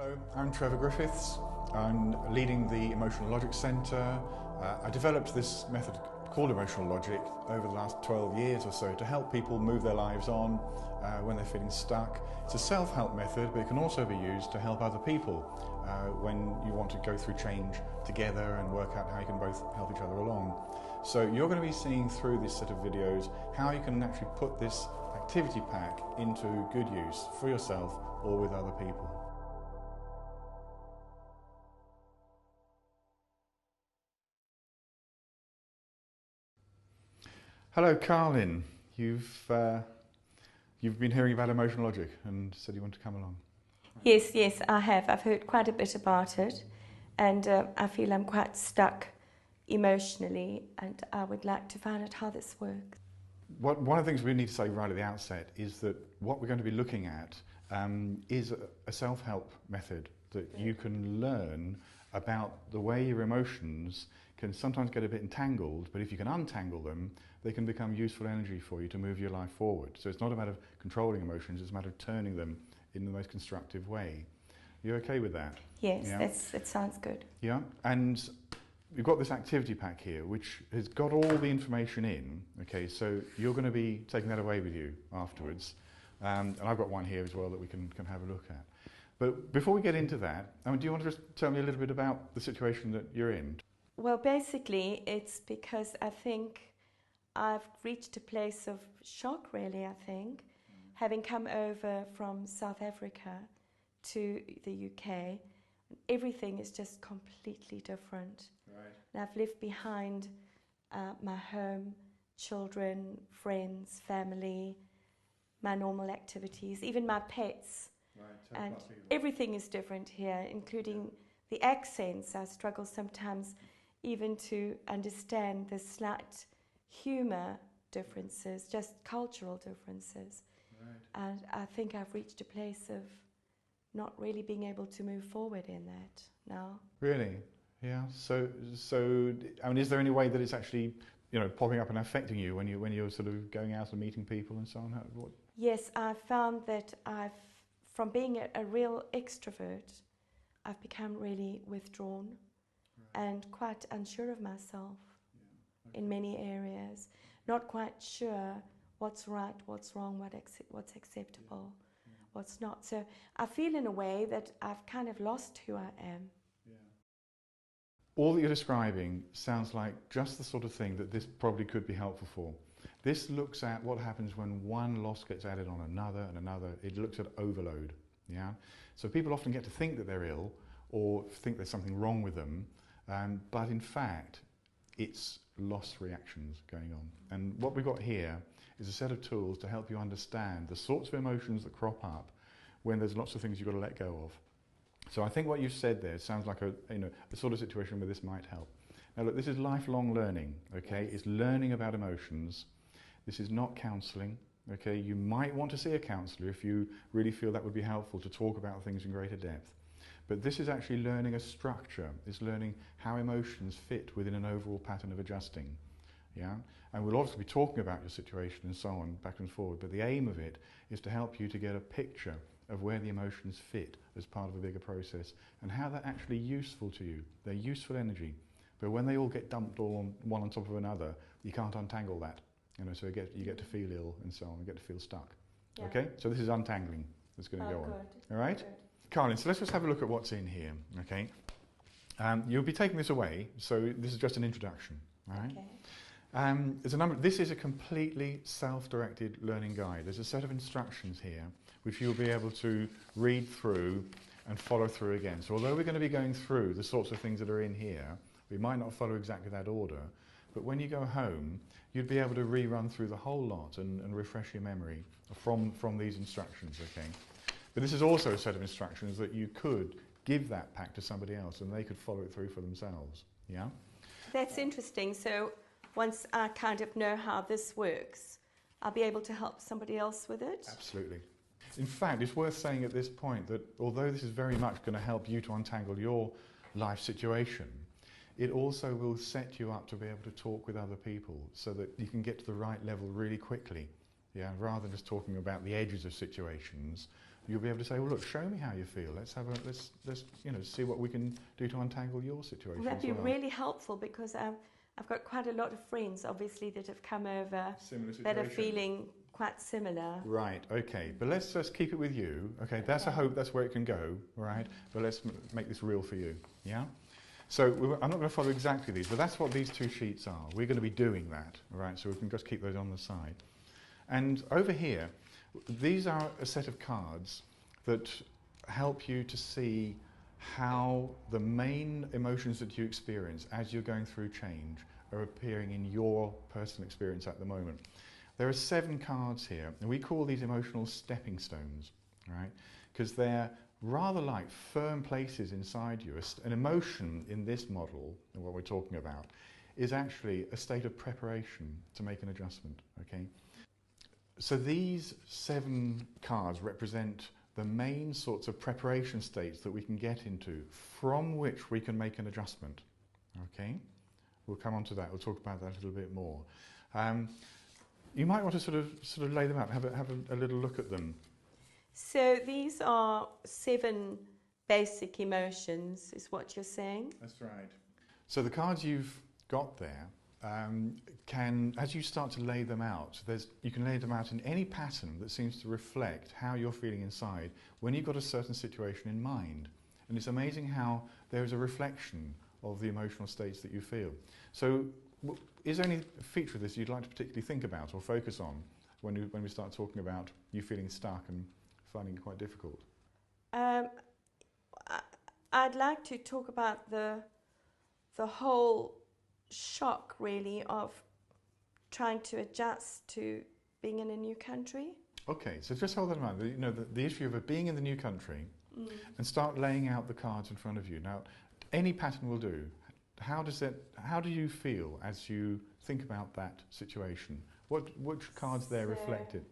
Hello, I'm Trevor Griffiths. I'm leading the Emotional Logic Centre. I developed this method called Emotional Logic over the last 12 years or so to help people move their lives on when they're feeling stuck. It's a self-help method, but it can also be used to help other people when you want to go through change together and work out how you can both help each other along. So you're going to be seeing through this set of videos how you can actually put this activity pack into good use for yourself or with other people. Hello, Carlin. You've been hearing about Emotional Logic and said you want to come along. Yes, I have. I've heard quite a bit about it, and I feel I'm quite stuck emotionally, and I would like to find out how this works. One of the things we need to say right at the outset is that what we're going to be looking at is a self-help method that you can learn about the way your emotions can sometimes get a bit entangled, but if you can untangle them, they can become useful energy for you to move your life forward. So it's not a matter of controlling emotions, it's a matter of turning them in the most constructive way. You okay with that? Yes, yeah? that sounds good. Yeah, and we've got this activity pack here which has got all the information in, okay, so you're going to be taking that away with you afterwards. And I've got one here as well that we can have a look at. But before we get into that, do you want to just tell me a little bit about the situation that you're in? Well, basically, it's because I think I've reached a place of shock, really, I think, having come over from South Africa to the UK. Everything is just completely different. Right. And I've left behind my home, children, friends, family, my normal activities, even my pets. Right. And everything is different here, including the accents. I struggle sometimes even to understand the slight humour differences, just cultural differences. Right. And I think I've reached a place of not really being able to move forward in that now. Really? Yeah. So is there any way that it's actually, popping up and affecting you when you're sort of going out and meeting people and so on? Yes, I've found that from being a real extrovert, I've become really withdrawn. Right. And quite unsure of myself. Yeah. Okay. In many areas, not quite sure what's right, what's wrong, what's acceptable, what's not. So I feel in a way that I've kind of lost who I am. Yeah. All that you're describing sounds like just the sort of thing that this probably could be helpful for. This looks at what happens when one loss gets added on another and another. It looks at overload. Yeah. So people often get to think that they're ill or think there's something wrong with them, but in fact, it's loss reactions going on. And what we've got here is a set of tools to help you understand the sorts of emotions that crop up when there's lots of things you've got to let go of. So I think what you've said there sounds like a sort of situation where this might help. Now look, this is lifelong learning, okay? It's learning about emotions. This is not counselling, okay? You might want to see a counsellor if you really feel that would be helpful to talk about things in greater depth. But this is actually learning a structure. It's learning how emotions fit within an overall pattern of adjusting. Yeah? And we'll obviously be talking about your situation and so on, back and forward, but the aim of it is to help you to get a picture of where the emotions fit as part of a bigger process and how they're actually useful to you. They're useful energy, but when they all get dumped all on one on top of another, you can't untangle that. So you get to feel ill and so on, you get to feel stuck. Yeah. Okay? So this is untangling that's going to go on. Good. All right? Good. Carlin, so let's just have a look at what's in here, okay? You'll be taking this away, so this is just an introduction, all right? Okay. There's a number. This is a completely self-directed learning guide. There's a set of instructions here which you'll be able to read through and follow through again. So although we're going to be going through the sorts of things that are in here, we might not follow exactly that order, but when you go home, you'd be able to rerun through the whole lot and refresh your memory from these instructions, okay? But this is also a set of instructions that you could give that pack to somebody else and they could follow it through for themselves, yeah? That's interesting. So once I kind of know how this works, I'll be able to help somebody else with it? Absolutely. In fact, it's worth saying at this point that although this is very much going to help you to untangle your life situation, it also will set you up to be able to talk with other people so that you can get to the right level really quickly. Yeah, rather than just talking about the edges of situations, you'll be able to say, well, look, show me how you feel. Let's have a, let's see what we can do to untangle your situation. That'd as be well. really helpful, because I've got quite a lot of friends, obviously, that have come over Similar situation. that are feeling quite similar. Right, okay, but let's just keep it with you. Okay, that's a hope, that's where it can go, right? But let's make this real for you, yeah? So I'm not going to follow exactly these, but that's what these two sheets are. We're going to be doing that, right? So we can just keep those on the side. And over here, these are a set of cards that help you to see how the main emotions that you experience as you're going through change are appearing in your personal experience at the moment. There are 7 cards here, and we call these emotional stepping stones, right? Because they're rather like firm places inside you. An emotion in this model, and what we're talking about, is actually a state of preparation to make an adjustment, okay? So these 7 cards represent the main sorts of preparation states that we can get into, from which we can make an adjustment, okay? We'll come on to that, we'll talk about that a little bit more. You might want to sort of lay them out, have a little look at them. So these are 7 basic emotions, is what you're saying? That's right. So the cards you've got there can, as you start to lay them out, you can lay them out in any pattern that seems to reflect how you're feeling inside when you've got a certain situation in mind. And it's amazing how there is a reflection of the emotional states that you feel. So is there any feature of this you'd like to particularly think about or focus on when we start talking about you feeling stuck and finding it quite difficult? I'd like to talk about the whole shock, really, of trying to adjust to being in a new country. Okay, so just hold that in mind. You know, the issue of being in the new country, and start laying out the cards in front of you. Now, any pattern will do. How do you feel as you think about that situation? Which cards there reflect it?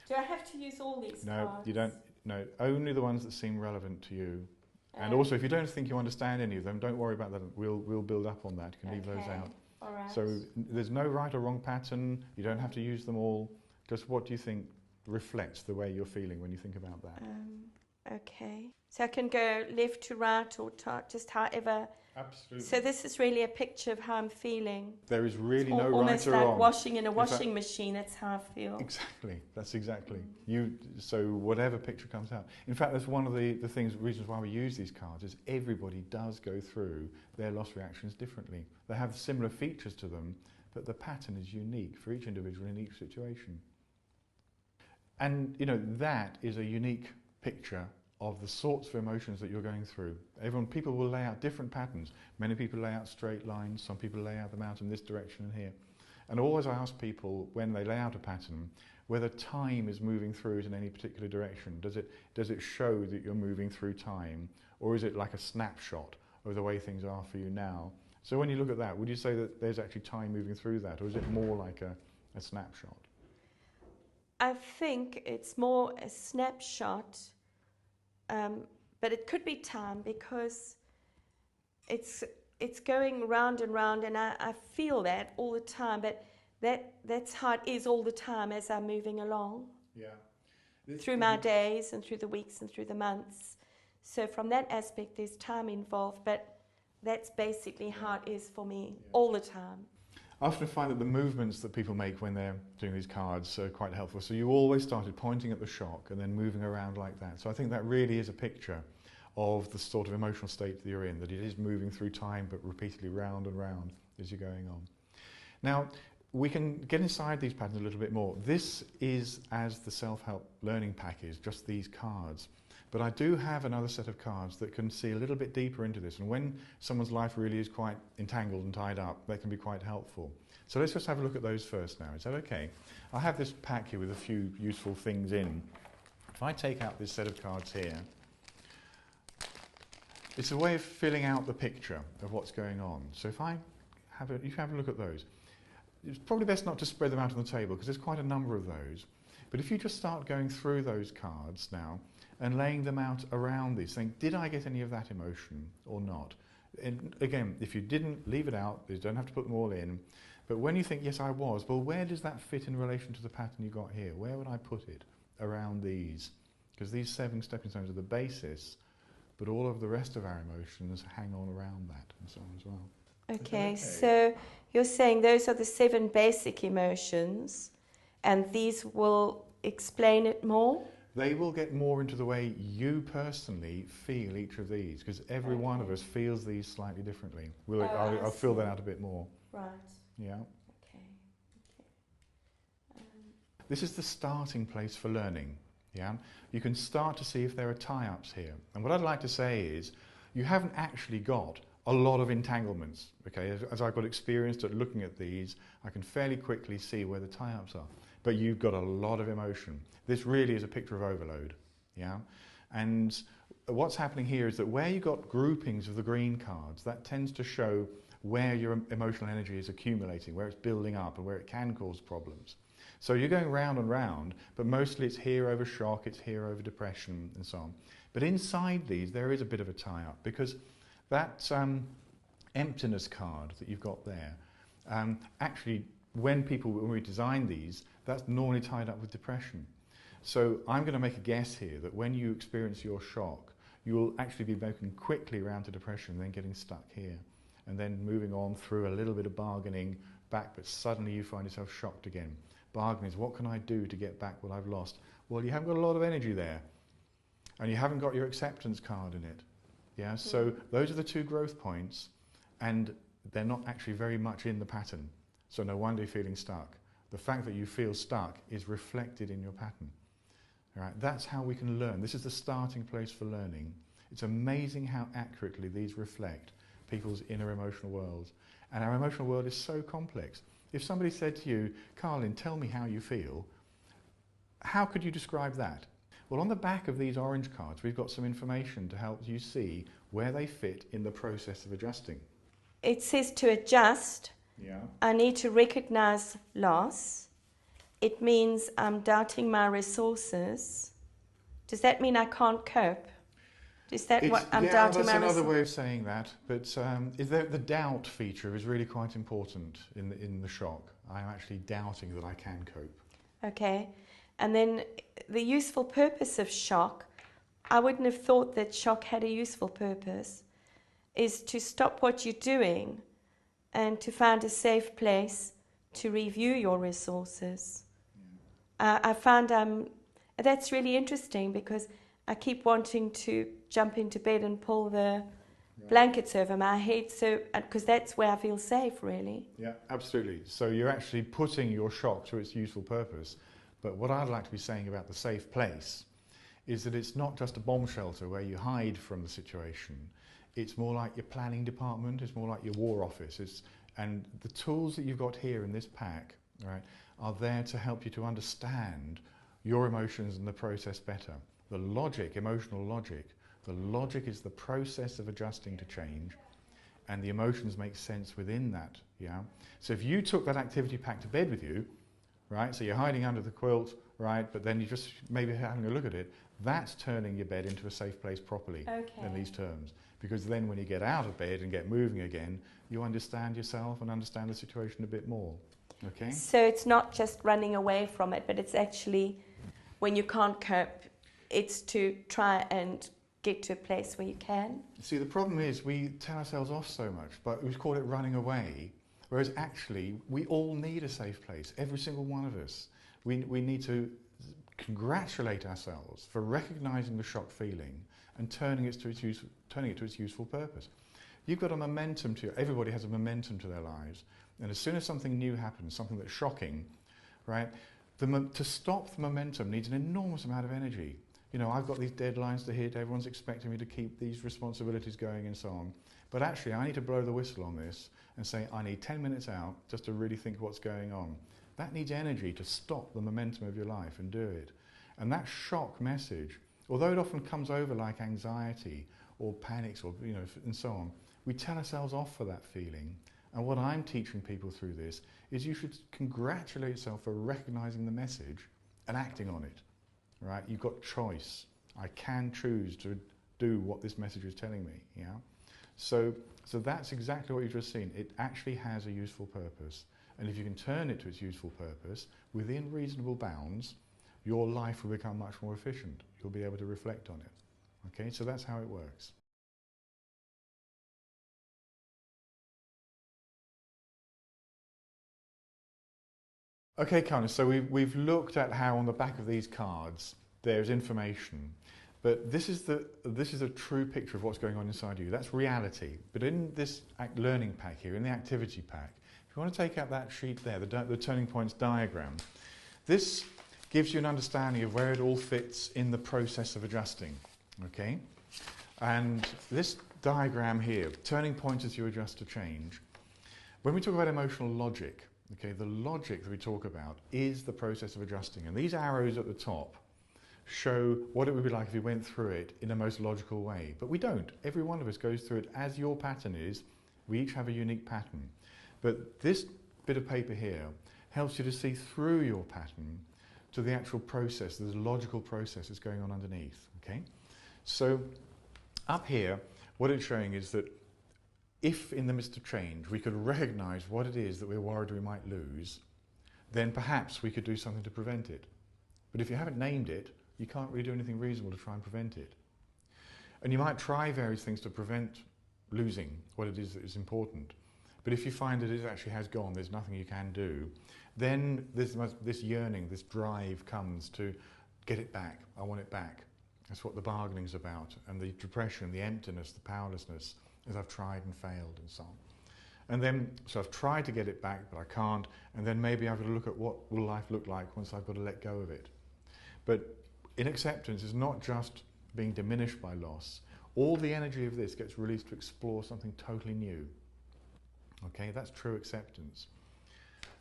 Do I have to use all these cards? No, you don't. No, only the ones that seem relevant to you. And also, if you don't think you understand any of them, don't worry about that. We'll build up on that. You can leave those out. All right. So there's no right or wrong pattern. You don't have to use them all. Just what do you think reflects the way you're feeling when you think about that? Okay. So I can go left to right or just however. Absolutely. So this is really a picture of how I'm feeling. There is really no right or wrong. Almost like washing in a washing machine. That's how I feel. Exactly. That's exactly. So whatever picture comes out. In fact, that's one of the reasons why we use these cards is everybody does go through their loss reactions differently. They have similar features to them, but the pattern is unique for each individual in each situation. And you know, that is a unique picture of the sorts of emotions that you're going through. People will lay out different patterns. Many people lay out straight lines, some people lay out them out in this direction and here. And always I ask people when they lay out a pattern whether time is moving through it in any particular direction. Does it show that you're moving through time, or is it like a snapshot of the way things are for you now? So when you look at that, would you say that there's actually time moving through that, or is it more like a snapshot? I think it's more a snapshot. But it could be time, because it's going round and round, and I feel that all the time, but that's how it is all the time as I'm moving along. Yeah. Through my days and through the weeks and through the months. So from that aspect there's time involved, but that's basically how it is for me all the time. I often find that the movements that people make when they're doing these cards are quite helpful. So you always started pointing at the shock and then moving around like that. So I think that really is a picture of the sort of emotional state that you're in, that it is moving through time but repeatedly round and round as you're going on. Now, we can get inside these patterns a little bit more. This is as the self-help learning pack is, just these cards. But I do have another set of cards that can see a little bit deeper into this. And when someone's life really is quite entangled and tied up, they can be quite helpful. So let's just have a look at those first now. Is that okay? I have this pack here with a few useful things in. If I take out this set of cards here, it's a way of filling out the picture of what's going on. So if you have a look at those. It's probably best not to spread them out on the table because there's quite a number of those. But if you just start going through those cards now, and laying them out around these, saying, did I get any of that emotion or not? And again, if you didn't, leave it out. You don't have to put them all in. But when you think, yes, I was, well, where does that fit in relation to the pattern you got here? Where would I put it around these? because these 7 stepping stones are the basis, but all of the rest of our emotions hang on around that and so on as well. Okay, so you're saying those are the 7 basic emotions, and these will explain it more? They will get more into the way you personally feel each of these, because every one of us feels these slightly differently. I'll fill that out a bit more. Right. Yeah. Okay. This is the starting place for learning. Yeah. You can start to see if there are tie-ups here. And what I'd like to say is, you haven't actually got a lot of entanglements. Okay. As I've got experienced at looking at these, I can fairly quickly see where the tie-ups are. But you've got a lot of emotion. This really is a picture of overload. Yeah. And what's happening here is that where you've got groupings of the green cards, that tends to show where your emotional energy is accumulating, where it's building up and where it can cause problems. So you're going round and round, but mostly it's here over shock, it's here over depression and so on. But inside these there is a bit of a tie-up, because that emptiness card that you've got there, actually when we design these, that's normally tied up with depression. So I'm going to make a guess here that when you experience your shock, you will actually be moving quickly around to depression, then getting stuck here, and then moving on through a little bit of bargaining back, but suddenly you find yourself shocked again. Bargaining is, what can I do to get back what I've lost? Well, you haven't got a lot of energy there, and you haven't got your acceptance card in it. Yeah, so those are the 2 growth points, and they're not actually very much in the pattern. So no wonder you're feeling stuck. The fact that you feel stuck is reflected in your pattern. All right, that's how we can learn. This is the starting place for learning. It's amazing how accurately these reflect people's inner emotional worlds. And our emotional world is so complex. If somebody said to you, Carlin, tell me how you feel, how could you describe that? Well, on the back of these orange cards, we've got some information to help you see where they fit in the process of adjusting. It says to adjust, I need to recognize loss. It means I'm doubting my resources. Does that mean I can't cope? Is that what I'm doubting my resources? That's another way of saying that. But the doubt feature is really quite important in the shock. I'm actually doubting that I can cope. Okay. And then the useful purpose of shock, I wouldn't have thought that shock had a useful purpose, is to stop what you're doing and to find a safe place to review your resources. I found that's really interesting, because I keep wanting to jump into bed and pull the blankets over my head, because that's where I feel safe, really. Yeah, absolutely. So you're actually putting your shock to its useful purpose. But what I'd like to be saying about the safe place is that it's not just a bomb shelter where you hide from the situation. It's more like your planning department, it's more like your war office. And the tools that you've got here in this pack, right, are there to help you to understand your emotions and the process better. The logic, emotional logic, the logic is the process of adjusting to change, and the emotions make sense within that. Yeah. So if you took that activity pack to bed with you, right, so you're hiding under the quilt, right, but then you just maybe having a look at it, that's turning your bed into a safe place properly in these terms. Because then when you get out of bed and get moving again, you understand yourself and understand the situation a bit more. Okay? So it's not just running away from it, but it's actually, when you can't cope, it's to try and get to a place where you can. See, the problem is we tell ourselves off so much, but we call it running away, whereas actually we all need a safe place, every single one of us. We need to congratulate ourselves for recognising the shock feeling and turning it to its useful purpose. You've got a momentum everybody has a momentum to their lives, and as soon as something new happens, something that's shocking, right, to stop the momentum needs an enormous amount of energy. You know, I've got these deadlines to hit, everyone's expecting me to keep these responsibilities going and so on. But actually, I need to blow the whistle on this and say, I need 10 minutes out just to really think what's going on. That needs energy to stop the momentum of your life and do it. And that shock message, although it often comes over like anxiety or panics or, you know, and so on, we tell ourselves off for that feeling. And what I'm teaching people through this is you should congratulate yourself for recognizing the message and acting on it. Right? You've got choice. I can choose to do what this message is telling me. Yeah. So that's exactly what you've just seen. It actually has a useful purpose. And if you can turn it to its useful purpose within reasonable bounds, your life will become much more efficient. you'll be able to reflect on it. Okay, so that's how it works. Okay, Carney, so we've looked at how on the back of these cards there's information, but this is a true picture of what's going on inside you. That's reality. But in this learning pack here, in the activity pack, if you want to take out that sheet there, the turning points diagram, this gives you an understanding of where it all fits in the process of adjusting. Okay, and this diagram here, turning points as you adjust to change. When we talk about emotional logic, okay, the logic that we talk about is the process of adjusting, and these arrows at the top show what it would be like if we went through it in the most logical way. But we don't. Every one of us goes through it as your pattern is. We each have a unique pattern. But this bit of paper here helps you to see through your pattern to the actual process, the logical process that's going on underneath. Okay? So up here, what it's showing is that if in the midst of change we could recognise what it is that we're worried we might lose, then perhaps we could do something to prevent it. But if you haven't named it, you can't really do anything reasonable to try and prevent it. And you might try various things to prevent losing what it is that is important. But if you find that it actually has gone, there's nothing you can do, then this yearning, this drive comes to get it back. I want it back. That's what the bargaining's about. And the depression, the emptiness, the powerlessness, as I've tried and failed and so on. And then, so I've tried to get it back, but I can't. And then maybe I've got to look at what will life look like once I've got to let go of it. But in acceptance, it's not just being diminished by loss. All the energy of this gets released to explore something totally new. Okay, that's true acceptance.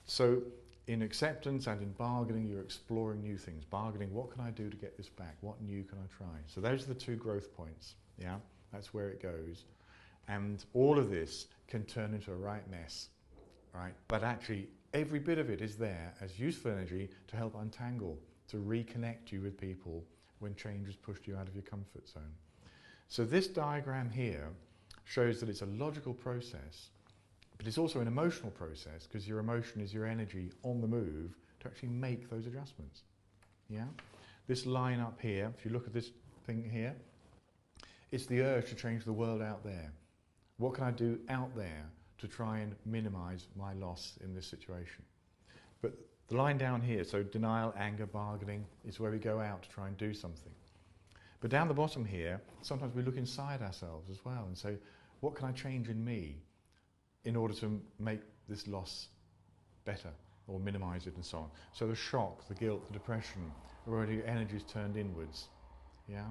So in acceptance and in bargaining, you're exploring new things. Bargaining, what can I do to get this back? What new can I try? So those are the two growth points. Yeah, that's where it goes. And all of this can turn into a right mess, right? But actually, every bit of it is there as useful energy to help untangle, to reconnect you with people when change has pushed you out of your comfort zone. So this diagram here shows that it's a logical process, but it's also an emotional process, because your emotion is your energy on the move to actually make those adjustments. Yeah? This line up here, if you look at this thing here, it's the urge to change the world out there. What can I do out there to try and minimise my loss in this situation? But the line down here, so denial, anger, bargaining, is where we go out to try and do something. But down the bottom here, sometimes we look inside ourselves as well and say, what can I change in me in order to make this loss better or minimise it and so on? So the shock, the guilt, the depression, are already energies turned inwards. Yeah?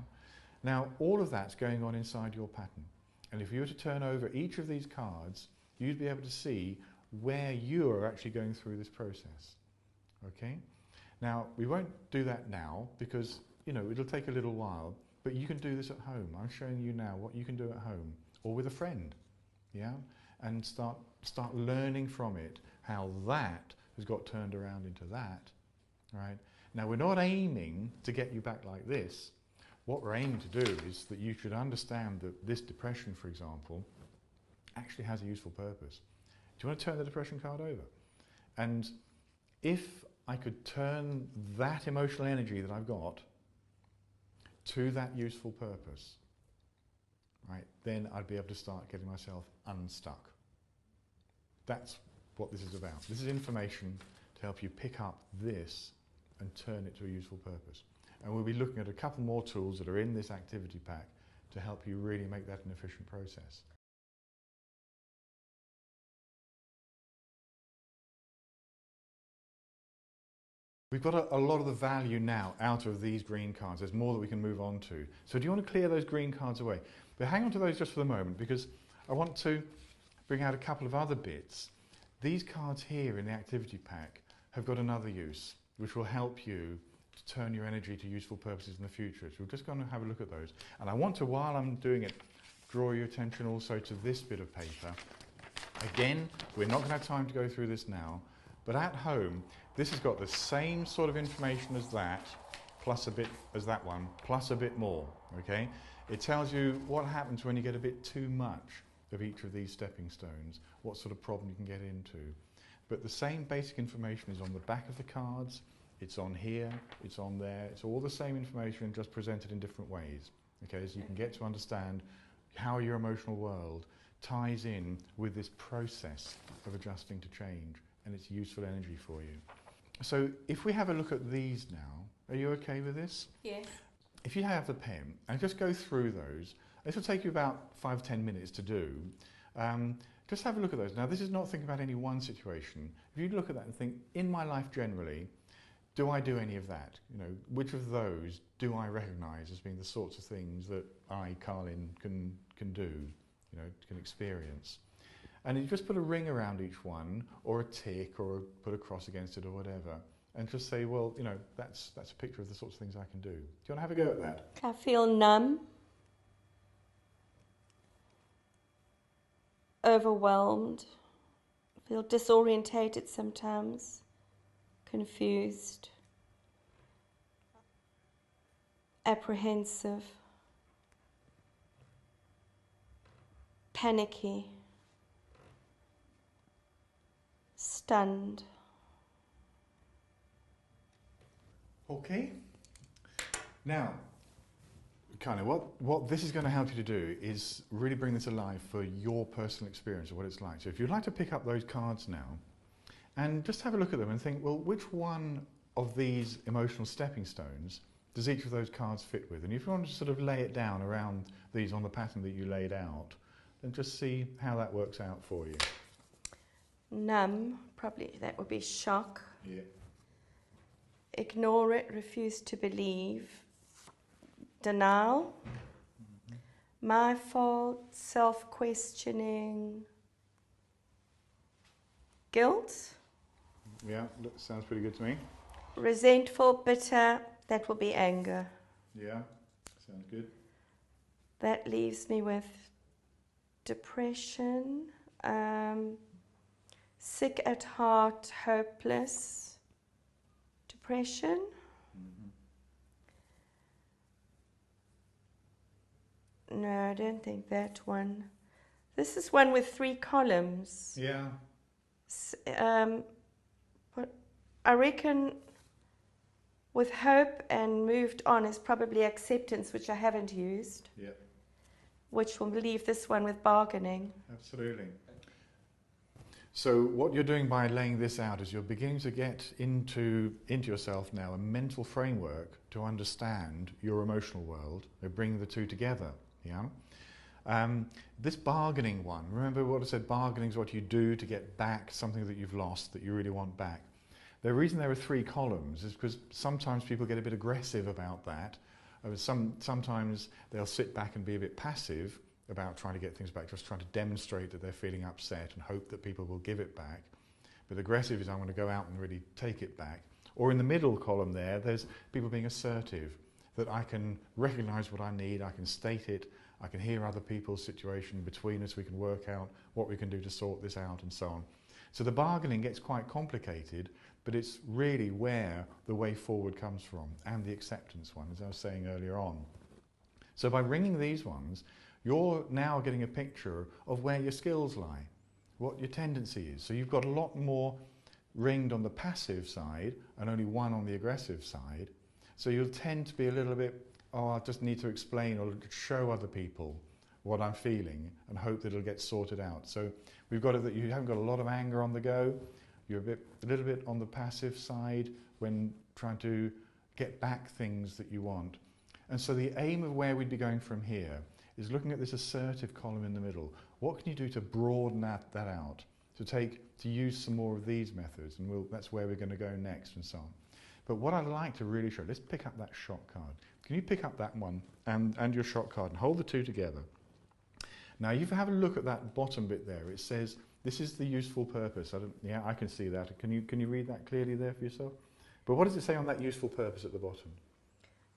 Now, all of that's going on inside your pattern. And if you were to turn over each of these cards, you'd be able to see where you are actually going through this process. Okay? Now, we won't do that now because, you know, it'll take a little while, but you can do this at home. I'm showing you now what you can do at home or with a friend. Yeah? And start learning from it how that has got turned around into that. Right? Now, we're not aiming to get you back like this. What we're aiming to do is that you should understand that this depression, for example, actually has a useful purpose. Do you want to turn the depression card over? And if I could turn that emotional energy that I've got to that useful purpose, right, then I'd be able to start getting myself unstuck. That's what this is about. This is information to help you pick up this and turn it to a useful purpose. And we'll be looking at a couple more tools that are in this activity pack to help you really make that an efficient process. We've got a lot of the value now out of these green cards. There's more that we can move on to. So do you want to clear those green cards away? But hang on to those just for the moment, because I want to bring out a couple of other bits. These cards here in the activity pack have got another use, which will help you to turn your energy to useful purposes in the future. So we're just going to have a look at those. And I want to, while I'm doing it, draw your attention also to this bit of paper. Again, we're not going to have time to go through this now, but at home, this has got the same sort of information as that, plus a bit as that one, plus a bit more, okay? It tells you what happens when you get a bit too much of each of these stepping stones, what sort of problem you can get into. But the same basic information is on the back of the cards, It's on here, it's on there, it's all the same information just presented in different ways. Okay, so you can get to understand how your emotional world ties in with this process of adjusting to change, and it's useful energy for you. So if we have a look at these now, are you okay with this? Yes. If you have the pen and just go through those, this will take you about 5-10 minutes to do. Just have a look at those. Now this is not thinking about any one situation. If you look at that and think, in my life generally, do I do any of that? You know, which of those do I recognise as being the sorts of things that I, Carlin, can do, you know, can experience? And you just put a ring around each one, or a tick, or put a cross against it, or whatever, and just say, well, you know, that's a picture of the sorts of things I can do. Do you want to have a go at that? I feel numb, overwhelmed, feel disorientated sometimes, confused, apprehensive, panicky, stunned. Okay. Now, kind of what this is going to help you to do is really bring this alive for your personal experience of what it's like. So if you'd like to pick up those cards now and just have a look at them and think, well, which one of these emotional stepping stones does each of those cards fit with? And if you want to sort of lay it down around these on the pattern that you laid out, then just see how that works out for you. Numb, probably that would be shock. Yeah. Ignore it, refuse to believe. Denial. My fault, self-questioning. Guilt. Yeah, that sounds pretty good to me. Resentful, bitter, that will be anger. Yeah, sounds good. That leaves me with depression, sick at heart, hopeless, depression. No, I don't think that one. This is one with 3 columns. Yeah. But I reckon with hope and moved on is probably acceptance, which I haven't used. Yeah. Which will leave this one with bargaining. Absolutely. So what you're doing by laying this out is you're beginning to get into yourself now a mental framework to understand your emotional world. They bring the two together. Yeah. This bargaining one, remember what I said, bargaining is what you do to get back something that you've lost that you really want back. The reason there are 3 columns is because sometimes people get a bit aggressive about that. Sometimes they'll sit back and be a bit passive about trying to get things back, just trying to demonstrate that they're feeling upset and hope that people will give it back. But aggressive is I'm going to go out and really take it back. Or in the middle column there's people being assertive, that I can recognise what I need, I can state it, I can hear other people's situation between us, we can work out what we can do to sort this out and so on. So the bargaining gets quite complicated, but it's really where the way forward comes from, and the acceptance one, as I was saying earlier on. So by ringing these ones, you're now getting a picture of where your skills lie, what your tendency is. So you've got a lot more ringed on the passive side and only 1 on the aggressive side. So you'll tend to be a little bit, oh, I just need to explain or show other people what I'm feeling and hope that it'll get sorted out. So we've got it that you haven't got a lot of anger on the go. You're a little bit on the passive side when trying to get back things that you want. And so the aim of where we'd be going from here is looking at this assertive column in the middle. What can you do to broaden that out? To use some more of these methods, and that's where we're going to go next and so on. But what I'd like to really show, let's pick up that shock card. Can you pick up that one and your shock card and hold the 2 together? Now you have a look at that bottom bit there. It says, this is the useful purpose. I can see that. Can you read that clearly there for yourself? But what does it say on that useful purpose at the bottom?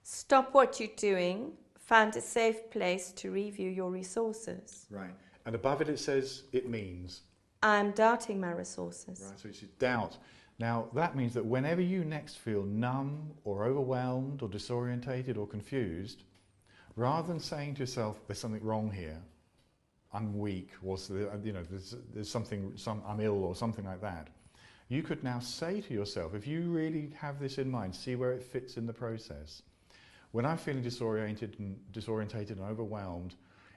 Stop what you're doing. Find a safe place to review your resources. Right. And above it says, it means? I'm doubting my resources. Right, so it's doubt. Now that means that whenever you next feel numb or overwhelmed or disorientated or confused, rather than saying to yourself, there's something wrong here, I'm weak, or there's something, I'm ill or something like that, You could now say to yourself, if you really have this in mind, see where it fits in the process. When I'm feeling disorientated and overwhelmed,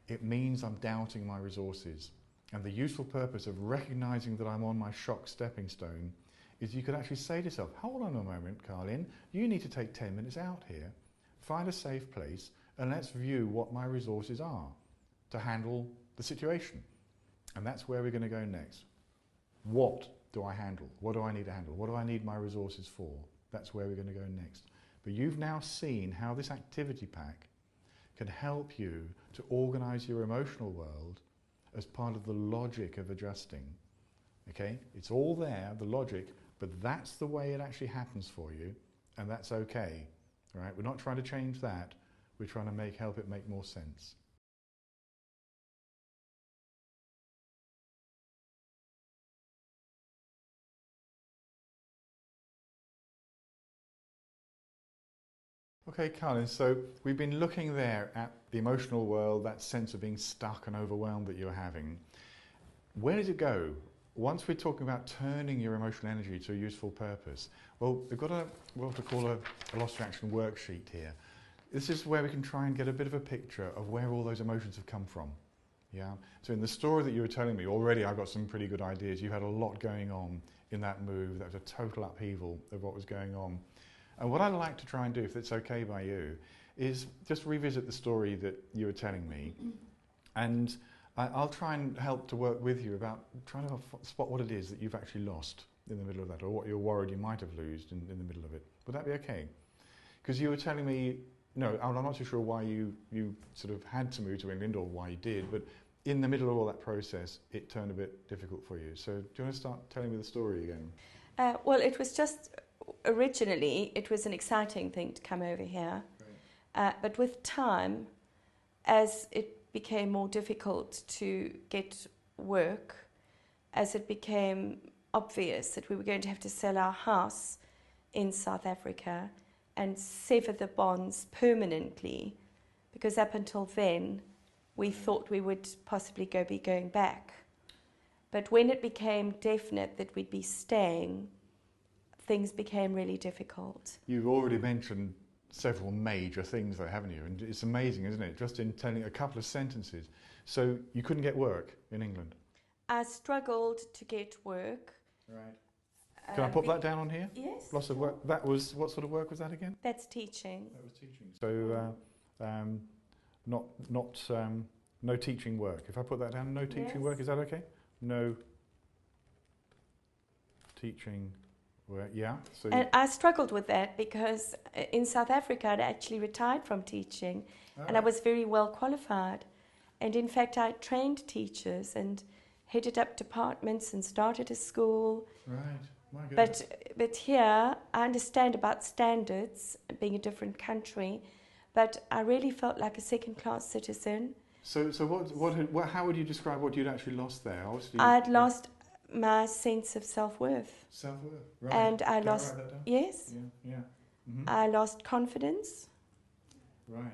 it means I'm doubting my resources. And the useful purpose of recognizing that I'm on my shock stepping stone is you could actually say to yourself, hold on a moment, Carlin, you need to take 10 minutes out here, find a safe place, and let's view what my resources are to handle the situation. And that's where we're going to go next. What do I handle? What do I need to handle? What do I need my resources for? That's where we're going to go next. But you've now seen how this activity pack can help you to organize your emotional world as part of the logic of adjusting. Okay? It's all there, the logic, but that's the way it actually happens for you, and that's okay. All right? We're not trying to change that. We're trying to help it make more sense. Okay, Carlin, so we've been looking there at the emotional world, that sense of being stuck and overwhelmed that you're having. Where does it go? Once we're talking about turning your emotional energy to a useful purpose, well, we've got what to call a loss reaction worksheet here. This is where we can try and get a bit of a picture of where all those emotions have come from. Yeah. So in the story that you were telling me, already I got some pretty good ideas. You had a lot going on in that move. That was a total upheaval of what was going on. And what I'd like to try and do, if it's okay by you, is just revisit the story that you were telling me. And I'll try and help to work with you about trying to spot what it is that you've actually lost in the middle of that, or what you're worried you might have lost in the middle of it. Would that be okay? Because you were telling me, no, I'm not too sure why you sort of had to move to England or why you did, but in the middle of all that process, it turned a bit difficult for you. So do you want to start telling me the story again? Well, it was just, originally, it was an exciting thing to come over here. Right. But with time, as it became more difficult to get work, as it became obvious that we were going to have to sell our house in South Africa and sever the bonds permanently, because up until then we thought we would possibly be going back. But when it became definite that we'd be staying, things became really difficult. You've already mentioned several major things there, haven't you? And it's amazing, isn't it? Just in telling a couple of sentences. So you couldn't get work in England? I struggled to get work. Right. Can I put that down on here? Yes. Lots of work. That was, what sort of work was that again? That's teaching. That was teaching. So no teaching work. If I put that down, no teaching work, is that okay? No teaching work, yeah. So and I struggled with that because in South Africa I'd actually retired from teaching, and I was very well qualified. And in fact I trained teachers and headed up departments and started a school. Right. My goodness. But here I understand about standards, being a different country, but I really felt like a second-class citizen. So how would you describe what you'd actually lost there? Obviously, I'd lost my sense of self-worth. Self-worth, right. And I Can lost, I write that down? yes, Yeah. Mm-hmm. I lost confidence. Right.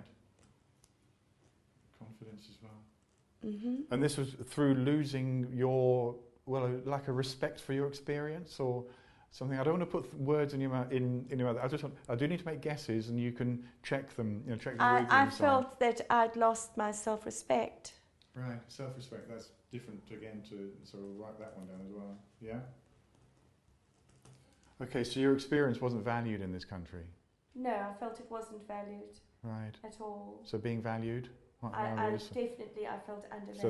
Confidence as well. Mm-hmm. And this was through losing your, like a respect for your experience or something. I don't want to put words in your mouth. In your mouth. I do need to make guesses, and you can check them. Check them. I felt that I'd lost my self-respect. Right, self-respect. That's different again to sort of write that one down as well. Yeah. Okay, so your experience wasn't valued in this country. No, I felt it wasn't valued. Right. At all. So being valued. I felt undervalued. So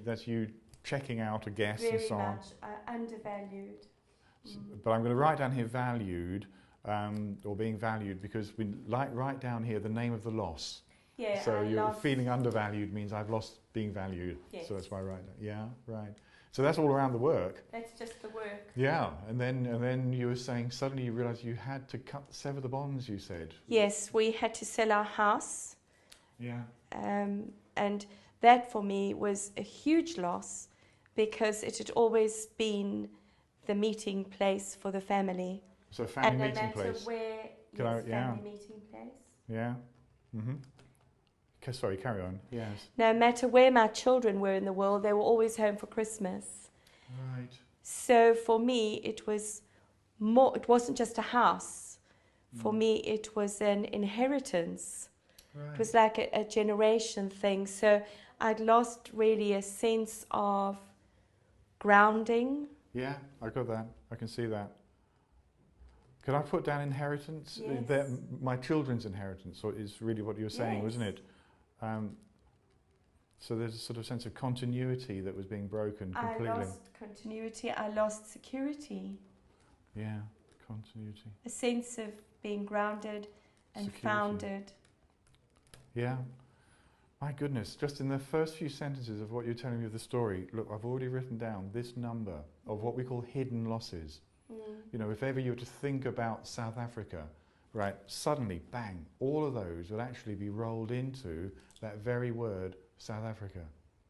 that's you checking out a guess and so on. Very much undervalued. But I'm going to write down here valued, or being valued, because we write down here the name of the loss. Yeah. So you're feeling undervalued means I've lost being valued. Yes. So that's why I write that. Yeah, right. So that's all around the work. That's just the work. Yeah, and then you were saying suddenly you realised you had to sever the bonds. You said. Yes, we had to sell our house. Yeah. And that for me was a huge loss, because it had always been the meeting place for the family. So family meeting place. And no matter where, family meeting place. Yeah. Mm-hmm. Sorry, carry on. Yes. No matter where my children were in the world, they were always home for Christmas. Right. So for me, it was more, it wasn't just a house. For me, it was an inheritance. Right. It was like a generation thing. So I'd lost really a sense of grounding. Yeah, I got that. I can see that. Could I put down inheritance? Yes. My children's inheritance, or is really what you were saying, Yes. wasn't it? So there's a sort of sense of continuity that was being broken completely. I lost continuity. I lost security. Yeah, continuity. A sense of being grounded and Security. founded. Yeah. My goodness, just in the first few sentences of what you're telling me of the story, look, I've already written down this number of what we call hidden losses. You know, if ever you were to think about South Africa, right, suddenly, bang, all of those would actually be rolled into that very word, South Africa.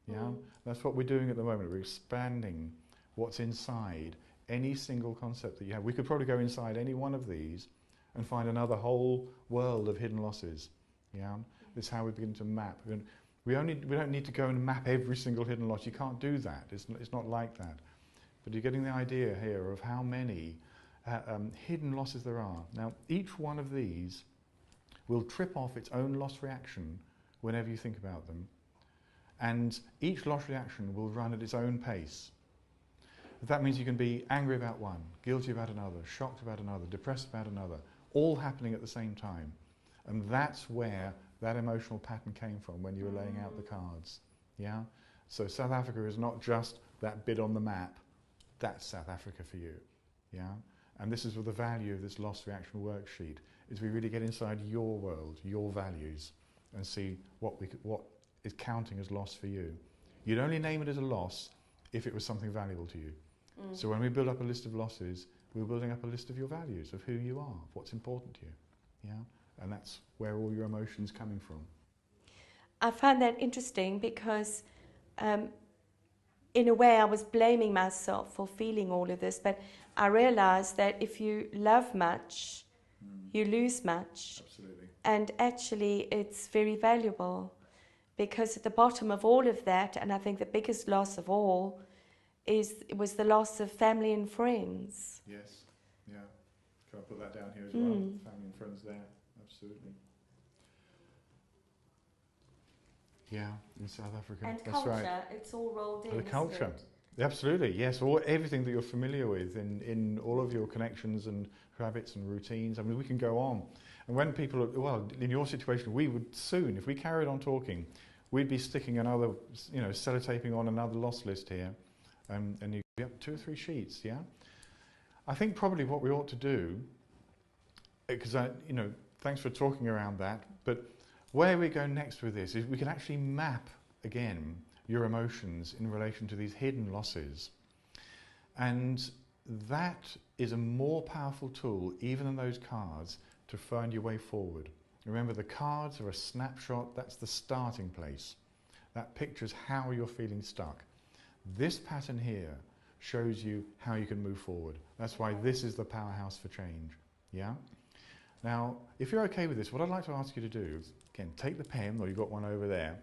Yeah? That's what we're doing at the moment. We're expanding what's inside any single concept that you have. We could probably go inside any one of these and find another whole world of hidden losses. Yeah? This is how we begin to map. We don't need to go and map every single hidden loss. You can't do that. It's not like that. But you're getting the idea here of how many hidden losses there are. Now, each one of these will trip off its own loss reaction whenever you think about them. And each loss reaction will run at its own pace. That means you can be angry about one, guilty about another, shocked about another, depressed about another, all happening at the same time. And that's where that emotional pattern came from when you were laying out the cards. Yeah? So South Africa is not just that bit on the map. That's South Africa for you. Yeah? And this is the value of this loss reaction worksheet, is we really get inside your world, your values, and see what is counting as loss for you. You'd only name it as a loss if it was something valuable to you. So when we build up a list of losses, we're building up a list of your values, of who you are, of what's important to you. Yeah? And that's where all your emotions coming from. I find that interesting because in a way I was blaming myself for feeling all of this, but I realized that if you love much, you lose much. Absolutely. And actually it's very valuable, because at the bottom of all of that, and I think the biggest loss of all, was the loss of family and friends. Yes. Yeah. Can I put that down here as well? Family and friends there. Absolutely. Yeah, in South Africa. And that's culture, right. it's all rolled in. The isn't culture. it? Absolutely, yes. Everything that you're familiar with in all of your connections and habits and routines. I mean, we can go on. And when people are, well, in your situation, we would soon, if we carried on talking, we'd be sticking another, sellotaping on another loss list here. And you'd be up 2 or 3 sheets, yeah? I think probably what we ought to do, because thanks for talking around that, but where we go next with this is we can actually map again your emotions in relation to these hidden losses. And that is a more powerful tool, even than those cards, to find your way forward. Remember, the cards are a snapshot. That's the starting place. That pictures how you're feeling stuck. This pattern here shows you how you can move forward. That's why this is the powerhouse for change. Yeah? Now, if you're okay with this, what I'd like to ask you to do is, again, take the pen, or you've got one over there,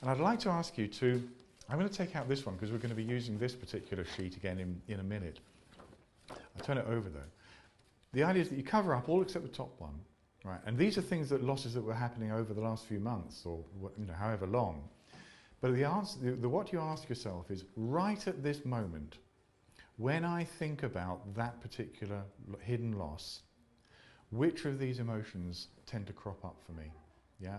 and I'd like to ask you to, I'm going to take out this one because we're going to be using this particular sheet again in a minute. I'll turn it over though. The idea is that you cover up all except the top one, right? And these are losses that were happening over the last few months, or however long. But the answer, what you ask yourself is, right at this moment, when I think about that particular hidden loss, which of these emotions tend to crop up for me? Yeah,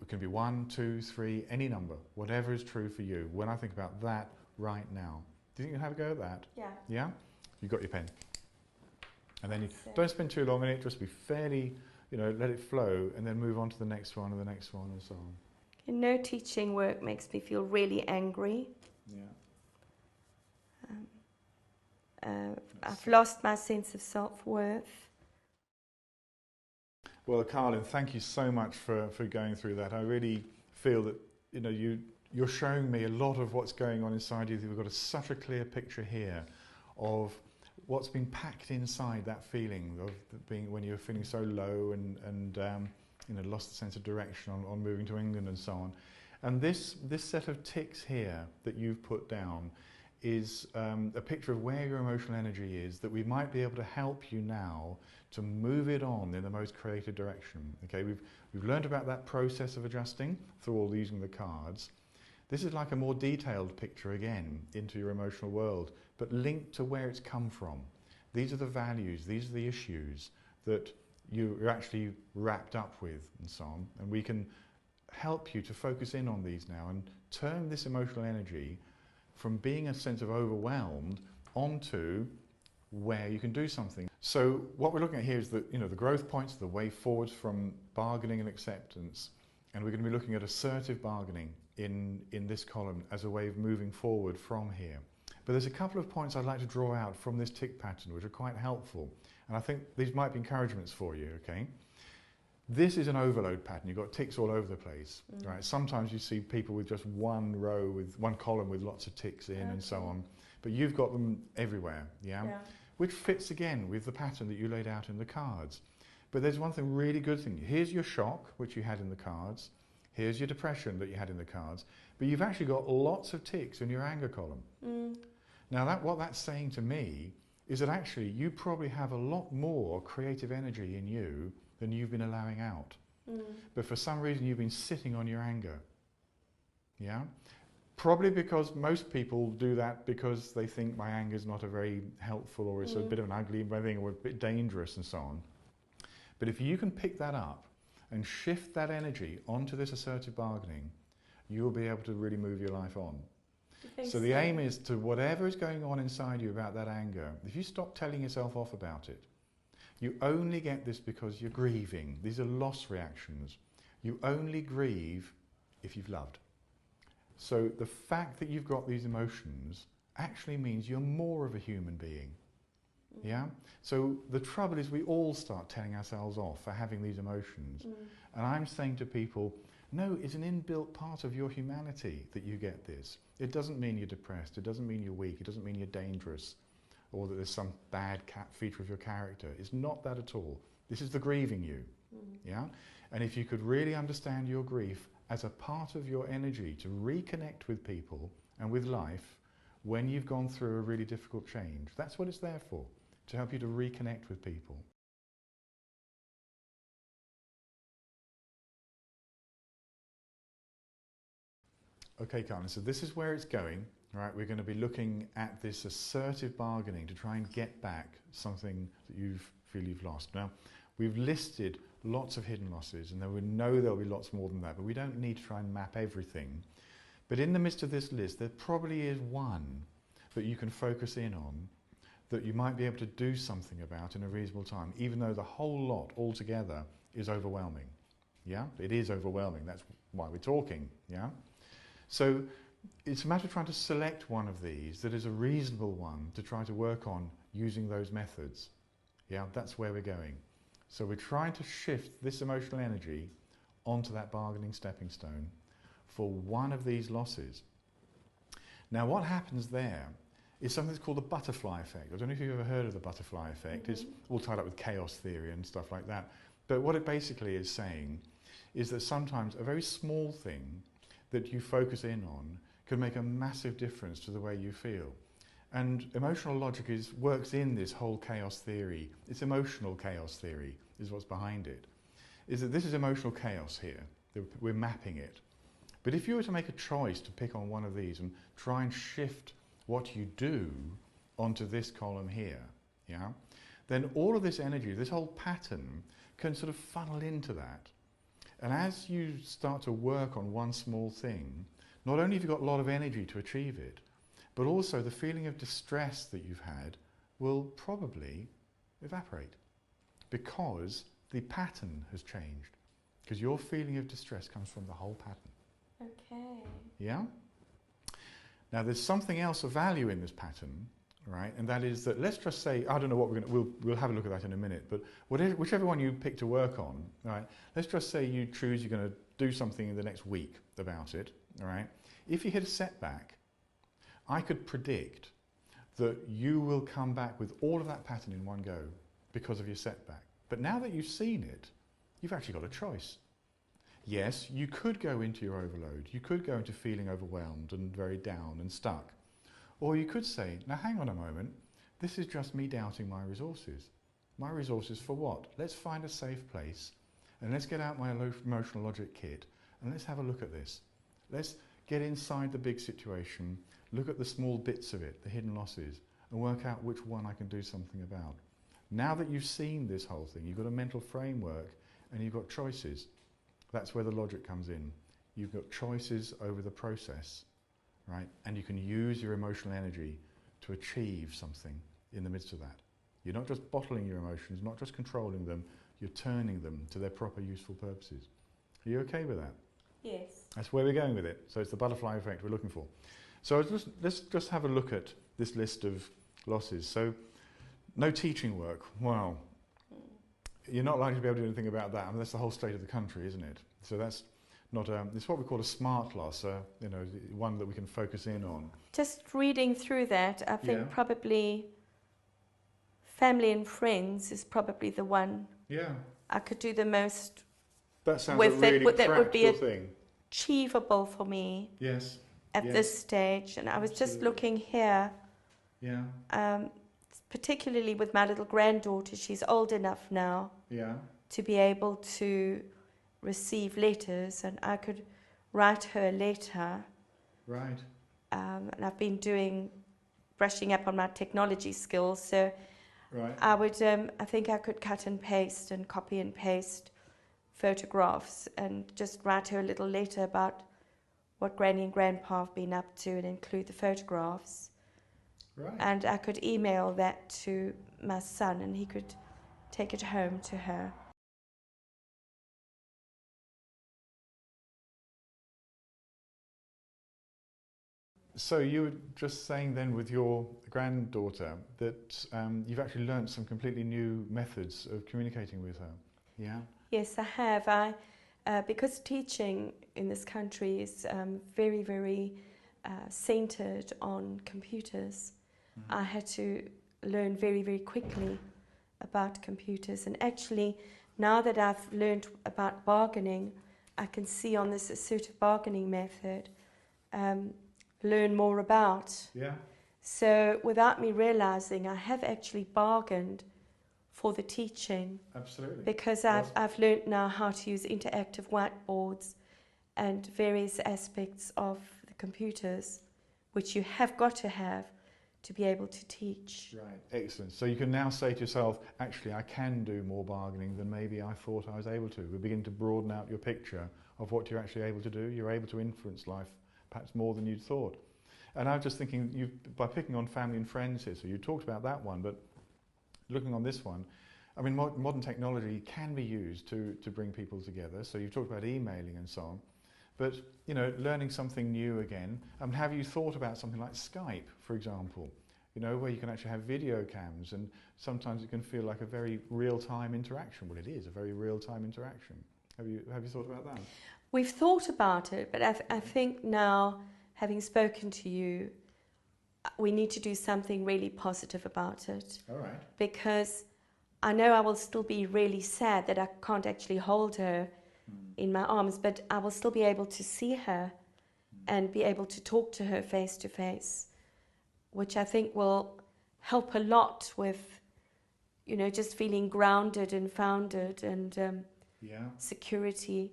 it can be 1, 2, 3, any number, whatever is true for you. When I think about that right now, do you think you can have a go at that? Yeah. Yeah? You've got your pen. And then you don't spend too long on it, just be fairly, let it flow, and then move on to the next one and the next one and so on. No teaching work makes me feel really angry. Yeah. I've lost my sense of self-worth. Well, Carlin, thank you so much for going through that. I really feel that you're showing me a lot of what's going on inside you. We've got such a clear picture here of what's been packed inside that feeling of being when you're feeling so low and lost the sense of direction on moving to England and so on. And this set of ticks here that you've put down is a picture of where your emotional energy is, that we might be able to help you now to move it on in the most creative direction. Okay, we've learned about that process of adjusting through all using the cards. This is like a more detailed picture again into your emotional world, but linked to where it's come from. These are the values, these are the issues that you're actually wrapped up with and so on, and we can help you to focus in on these now and turn this emotional energy from being a sense of overwhelmed onto where you can do something. So what we're looking at here is the growth points, the way forwards from bargaining and acceptance, and we're going to be looking at assertive bargaining in this column as a way of moving forward from here. But there's a couple of points I'd like to draw out from this tick pattern which are quite helpful, and I think these might be encouragements for you, okay? This is an overload pattern. You've got ticks all over the place, right? Sometimes you see people with just one row, with one column with lots of ticks in and so on, but you've got them everywhere, yeah? Which fits again with the pattern that you laid out in the cards. But there's one thing, really good thing. Here's your shock, which you had in the cards. Here's your depression that you had in the cards. But you've actually got lots of ticks in your anger column. Now, what that's saying to me is that actually you probably have a lot more creative energy in you than you've been allowing out. But for some reason you've been sitting on your anger. Yeah? Probably because most people do that because they think my anger is not a very helpful, or it's a bit of an ugly thing, or a bit dangerous and so on. But if you can pick that up and shift that energy onto this assertive bargaining, you'll be able to really move your life on. So the aim is to, whatever is going on inside you about that anger, if you stop telling yourself off about it, you only get this because you're grieving. These are loss reactions. You only grieve if you've loved. So the fact that you've got these emotions actually means you're more of a human being. Yeah? So the trouble is we all start telling ourselves off for having these emotions. And I'm saying to people, no, it's an inbuilt part of your humanity that you get this. It doesn't mean you're depressed. It doesn't mean you're weak. It doesn't mean you're dangerous, or that there's some bad feature of your character. It's not that at all. This is the grieving you. Yeah? And if you could really understand your grief as a part of your energy to reconnect with people and with life when you've gone through a really difficult change, that's what it's there for, to help you to reconnect with people. Okay, Carmen, so this is where it's going. Right, we're going to be looking at this assertive bargaining to try and get back something that you feel you've lost. Now, we've listed lots of hidden losses, and we know there'll be lots more than that, but we don't need to try and map everything. But in the midst of this list, there probably is one that you can focus in on that you might be able to do something about in a reasonable time, even though the whole lot altogether is overwhelming. Yeah, it is overwhelming. That's why we're talking. Yeah, so it's a matter of trying to select one of these that is a reasonable one to try to work on using those methods. Yeah, that's where we're going. So we're trying to shift this emotional energy onto that bargaining stepping stone for one of these losses. Now, what happens there is something that's called the butterfly effect. I don't know if you've ever heard of the butterfly effect. It's all tied up with chaos theory and stuff like that. But what it basically is saying is that sometimes a very small thing that you focus in on can make a massive difference to the way you feel. And emotional logic works in this whole chaos theory. It's emotional chaos theory is what's behind it. Is that this is emotional chaos here. We're mapping it. But if you were to make a choice to pick on one of these and try and shift what you do onto this column here, yeah, then all of this energy, this whole pattern, can sort of funnel into that. And as you start to work on one small thing, not only have you got a lot of energy to achieve it, but also the feeling of distress that you've had will probably evaporate because the pattern has changed. Because your feeling of distress comes from the whole pattern. Okay. Yeah? Now there's something else of value in this pattern, right? And that is that, let's just say, I don't know what we'll have a look at that in a minute, but whichever one you pick to work on, right? Let's just say you choose you're going to do something in the next week about it, all right? If you hit a setback, I could predict that you will come back with all of that pattern in one go because of your setback. But now that you've seen it, you've actually got a choice. Yes, you could go into your overload. You could go into feeling overwhelmed and very down and stuck. Or you could say, now hang on a moment, this is just me doubting my resources. My resources for what? Let's find a safe place and let's get out my emotional logic kit and let's have a look at this. Let's get inside the big situation, look at the small bits of it, the hidden losses, and work out which one I can do something about. Now that you've seen this whole thing, you've got a mental framework and you've got choices. That's where the logic comes in. You've got choices over the process, right? And you can use your emotional energy to achieve something in the midst of that. You're not just bottling your emotions, not just controlling them, you're turning them to their proper useful purposes. Are you okay with that? Yes. That's where we're going with it. So it's the butterfly effect we're looking for. So let's just have a look at this list of losses. So no teaching work. Wow. You're not likely to be able to do anything about that. I mean, that's the whole state of the country, isn't it? So that's not it's what we call a smart loss, you know, one that we can focus in on. Just reading through that, I think Yeah. probably family and friends is probably the one Yeah. I could do the most That sounds with a really it. That would be practical thing. achievable for me Yes. at Yes. this stage. And I was just Absolutely. looking here, Yeah. particularly with my little granddaughter. She's old enough now Yeah. to be able to receive letters, and I could write her a letter. Right. And I've been brushing up on my technology skills, so Right. I would, I think I could cut and paste and copy and paste photographs and just write her a little letter about what Granny and Grandpa have been up to and include the photographs. Right. And I could email that to my son and he could take it home to her. So you were just saying then with your granddaughter that you've actually learnt some completely new methods of communicating with her. Yeah. Yes, I have. Because teaching in this country is very, very centered on computers, I had to learn very, very quickly about computers. And actually, now that I've learned about bargaining, I can see on this assertive bargaining method, learn more about. Yeah. So without me realizing, I have actually bargained for the teaching. Absolutely. Because Well, I've learned now how to use interactive whiteboards and various aspects of the computers, which you have got to have to be able to teach. Right, excellent. So you can now say to yourself, actually, I can do more bargaining than maybe I thought I was able to. We're beginning to broaden out your picture of what you're actually able to do. You're able to influence life perhaps more than you'd thought. And I'm just thinking, by picking on family and friends here, so you talked about that one, but looking on this one, I mean, modern technology can be used to bring people together. So you've talked about emailing and so on. But, you know, learning something new again. Have you thought about something like Skype, for example? You know, where you can actually have video cams and sometimes it can feel like a very real-time interaction. Well, it is a very real-time interaction. Have you thought about that? We've thought about it, but I think now, having spoken to you, we need to do something really positive about it. All right. Because I know I will still be really sad that I can't actually hold her in my arms, but I will still be able to see her and be able to talk to her face to face, which I think will help a lot with, you know, just feeling grounded and founded and security.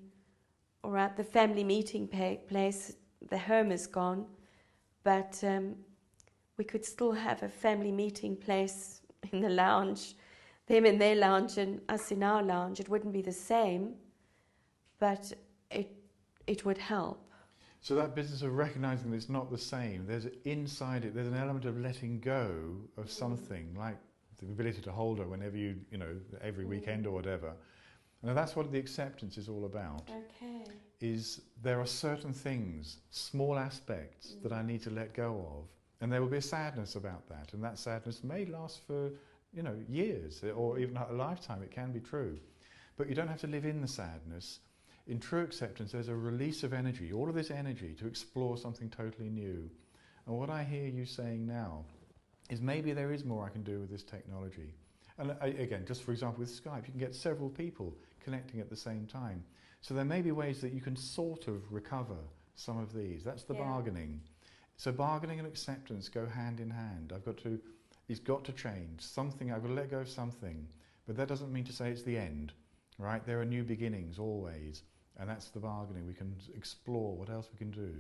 All right, the family meeting place, the home is gone, but we could still have a family meeting place in the lounge, them in their lounge and us in our lounge. It wouldn't be the same, but it would help. So that business of recognizing that it's not the same, there's inside it, there's an element of letting go of something, like the ability to hold her whenever you know, every weekend or whatever. And that's what the acceptance is all about. Okay. Is there are certain things, small aspects that I need to let go of, and there will be a sadness about that, and that sadness may last for, you know, years or even a lifetime. It can be true, but you don't have to live in the sadness. In true acceptance, there's a release of energy, all of this energy to explore something totally new. And what I hear you saying now is maybe there is more I can do with this technology. And again, just for example with Skype, you can get several people connecting at the same time. So there may be ways that you can sort of recover some of these. That's the bargaining. So bargaining and acceptance go hand in hand. It's got to change. Something, I've got to let go of something. But that doesn't mean to say it's the end, right? There are new beginnings always. And that's the bargaining. We can explore what else we can do.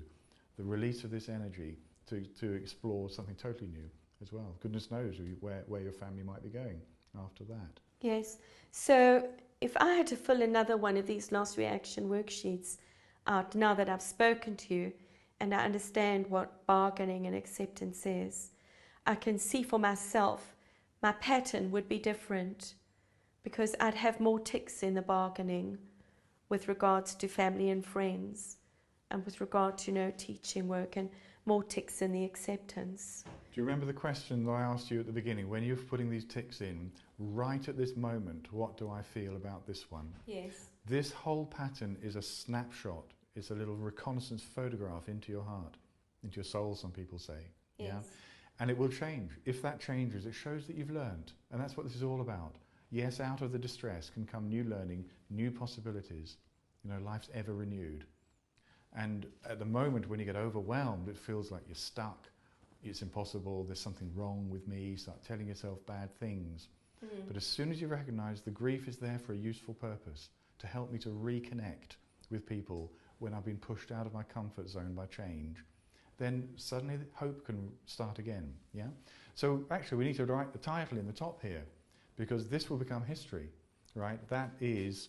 The release of this energy to explore something totally new as well. Goodness knows where your family might be going after that. Yes. So if I had to fill another one of these loss reaction worksheets out now that I've spoken to you and I understand what bargaining and acceptance is, I can see for myself my pattern would be different because I'd have more ticks in the bargaining with regards to family and friends and with regard to teaching work, and more ticks in the acceptance. Do you remember the question that I asked you at the beginning? When you're putting these ticks in, right at this moment, what do I feel about this one? Yes. This whole pattern is a snapshot. It's a little reconnaissance photograph into your heart, into your soul, some people say. Yes. Yeah? And it will change. If that changes, it shows that you've learned. And that's what this is all about. Yes, out of the distress can come new learning, new possibilities. Life's ever renewed. And at the moment when you get overwhelmed, it feels like you're stuck. It's impossible. There's something wrong with me. You start telling yourself bad things. But as soon as you recognise the grief is there for a useful purpose, to help me to reconnect with people when I've been pushed out of my comfort zone by change, then suddenly hope can start again. Yeah. So actually we need to write the title in the top here, because this will become history, right? That is,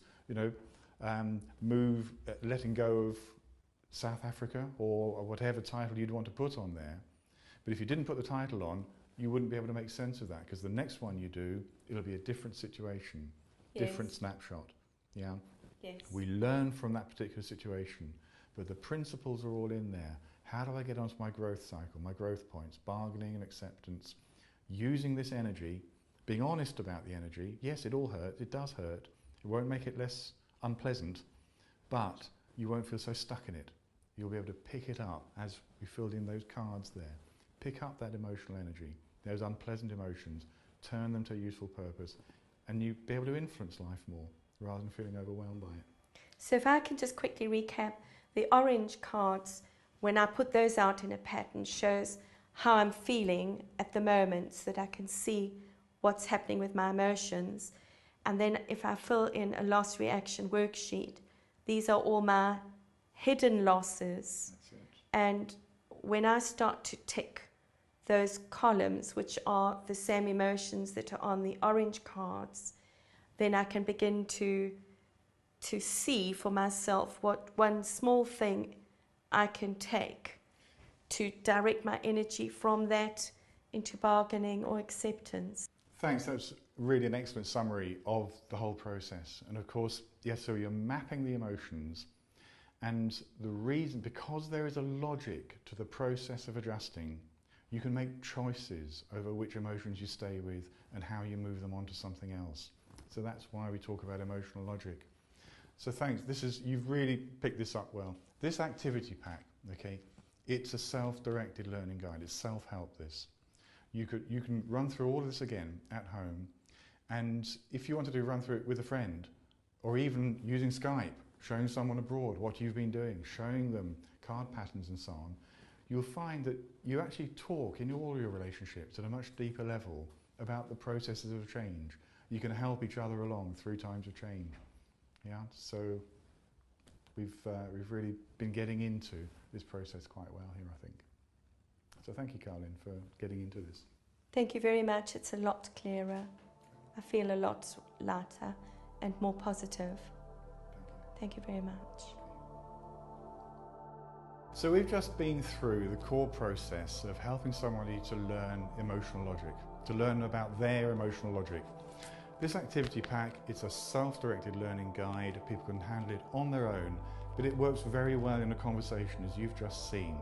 letting go of South Africa, or whatever title you'd want to put on there. But if you didn't put the title on, you wouldn't be able to make sense of that, because the next one you do, it'll be a different situation, different snapshot. Yeah. Yes. We learn from that particular situation, but the principles are all in there. How do I get onto my growth cycle, my growth points, bargaining and acceptance, using this energy, being honest about the energy. Yes, it all hurts, it does hurt. It won't make it less unpleasant, but you won't feel so stuck in it. You'll be able to pick it up as we filled in those cards there. Pick up that emotional energy, those unpleasant emotions, turn them to a useful purpose, and you'll be able to influence life more rather than feeling overwhelmed by it. So if I can just quickly recap, the orange cards, when I put those out in a pattern, shows how I'm feeling at the moment so that I can see what's happening with my emotions. And then if I fill in a loss reaction worksheet, these are all my hidden losses. That's it. And when I start to tick those columns, which are the same emotions that are on the orange cards, then I can begin to see for myself what one small thing I can take to direct my energy from that into bargaining or acceptance. Thanks, that's really an excellent summary of the whole process. And of course, yes, so you're mapping the emotions, and the reason, because there is a logic to the process of adjusting, you can make choices over which emotions you stay with and how you move them on to something else. So that's why we talk about emotional logic. So thanks, you've really picked this up well. This activity pack, okay, it's a self-directed learning guide, it's self-help this. You can run through all of this again at home, and if you wanted to run through it with a friend, or even using Skype, showing someone abroad what you've been doing, showing them card patterns and so on, you'll find that you actually talk in all your relationships at a much deeper level about the processes of change. You can help each other along through times of change. Yeah, so we've really been getting into this process quite well here, I think. So thank you, Caroline, for getting into this. Thank you very much. It's a lot clearer. I feel a lot lighter and more positive. Thank you very much. So we've just been through the core process of helping somebody to learn emotional logic, to learn about their emotional logic. This activity pack, it's a self-directed learning guide. People can handle it on their own, but it works very well in a conversation, as you've just seen.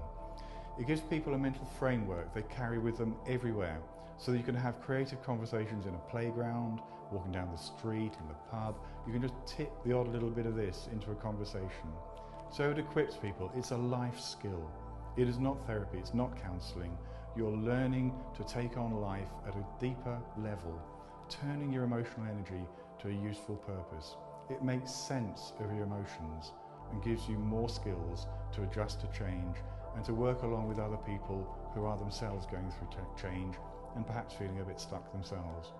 It gives people a mental framework they carry with them everywhere, so that you can have creative conversations in a playground, walking down the street, in the pub. You can just tip the odd little bit of this into a conversation. So it equips people. It's a life skill. It is not therapy, it's not counselling. You're learning to take on life at a deeper level, turning your emotional energy to a useful purpose. It makes sense of your emotions and gives you more skills to adjust to change and to work along with other people who are themselves going through change and perhaps feeling a bit stuck themselves.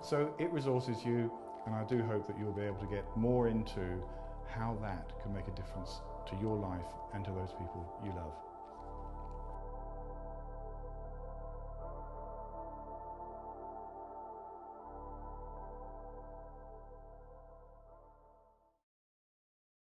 So it resources you, and I do hope that you'll be able to get more into how that can make a difference to your life and to those people you love.